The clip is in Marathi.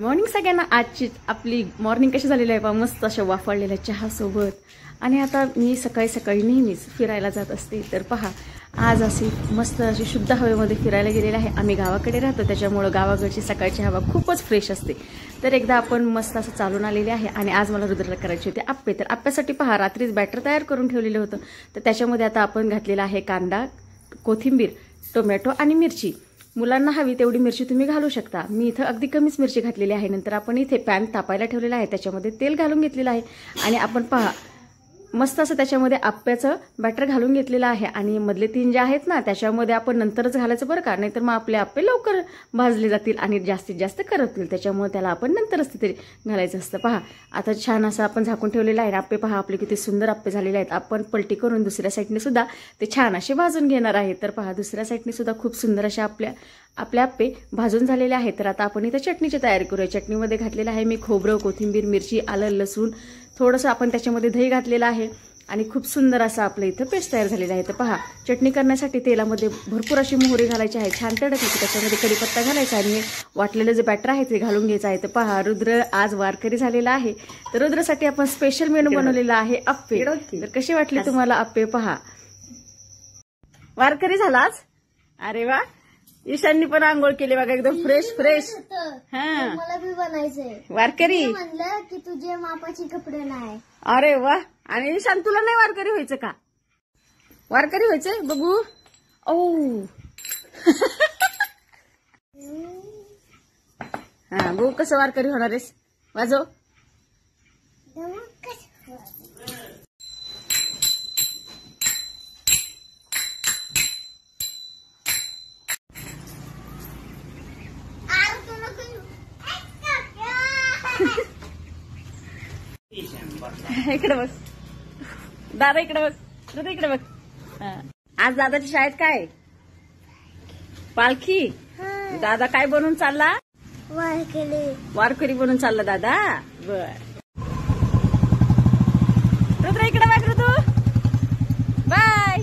मॉर्निंग सगळ्यांना. आजची आपली मॉर्निंग कशी झालेली आहे पहा, मस्त अशा वाफळलेल्या चहा सोबत. आणि आता मी सकाळी सकाळी नेहमीच फिरायला जात असते, तर पहा आज अशी मस्त अशी शुद्ध हवेमध्ये फिरायला गेलेले आहे. आम्ही गावाकडे राहतो, त्याच्यामुळं गावाकडची सकाळची हवा खूपच फ्रेश असते. तर एकदा आपण मस्त असं चालून आलेले आहे. आणि आज मला रुद्रला करायचे होते आप्पे. तर आप्प्यासाठी पहा रात्रीच बॅटर तयार करून ठेवलेलं होतं. तर त्याच्यामध्ये आता आपण घातलेला आहे कांदा, कोथिंबीर, टोमॅटो आणि मिरची. मुलांना हवी तेवढी मिरची तुम्ही घालू शकता. मी इथं अगदी कमीच मिरची घातलेली आहे. नंतर आपण इथे पॅन तापायला ठेवलेला आहे, त्याच्यामध्ये तेल घालून घेतलेलं आहे. आणि आपण पहा मस्त असं त्याच्यामध्ये आप्प्याचं बॅटर घालून घेतलेलं आहे. आणि मधले 3 जे आहेत ना, त्याच्यामध्ये आपण नंतरच घालायचं बरं का, नाहीतर मग आपले आप्पे लवकर भाजले जातील आणि जास्तीत जास्त करपतील. त्याच्यामुळे त्याला आपण नंतरच तिथे घालायचं असतं. पहा आता छान असं आपण झाकून ठेवलेलं आहे. आप्पे पहा आपले किती सुंदर आप्पे झालेले आहेत. आपण पलटी करून दुसऱ्या साईडने सुद्धा ते छान असे भाजून घेणार आहे. तर पहा दुसऱ्या साईडने सुद्धा खूप सुंदर अशा आपले आप्पे भाजून झालेले आहेत. तर आता आपण इथं चटणीची तयारी करूया. चटणीमध्ये घातलेलं आहे मी खोबरं, कोथिंबीर, मिरची, आलं, लसूण, थोडंसं आपण त्याच्यामध्ये दही घातलेलं आहे. आणि खूप सुंदर असं आपलं इथं पेस्ट तयार झालेलं आहे. तर पहा चटणी करण्यासाठी तेलामध्ये भरपूर अशी मोहरी घालायची आहे, छान तडकली की त्याच्यामध्ये कढीपत्ता घालायचा आणि वाटलेलं जे बॅटर आहे ते घालून घ्यायचं आहे. तर पहा रुद्र आज वारकरी झालेला आहे, तर रुद्रसाठी आपण स्पेशल मेनू बनवलेला आहे आप्पे. तर कसे वाटले तुम्हाला आप्पे? पहा वारकरी झालाच. अरे वा, ईशाननी पण आंघोळ केली बघा, एकदम फ्रेश फ्रेश. हा मला बी बनायचंय वारकरी. म्हणलं की तुझे मापाचे कपडे नाही. अरे वा. आणि ईशान तुला नाही वारकरी व्हायचं का? वारकरी व्हायचंय बघू. ओ हा बघू कसं वारकरी होणार आहेस. वाजव. इकडे बघ दादा, इकडे बघ दादा, इकडे बघ. आज दादाच्या शाळेत काय पालखी. दादा काय बनून चालला? वारकरी बनून चालला दादा. बर रुद्र इकडे बघ ऋतू. बाय.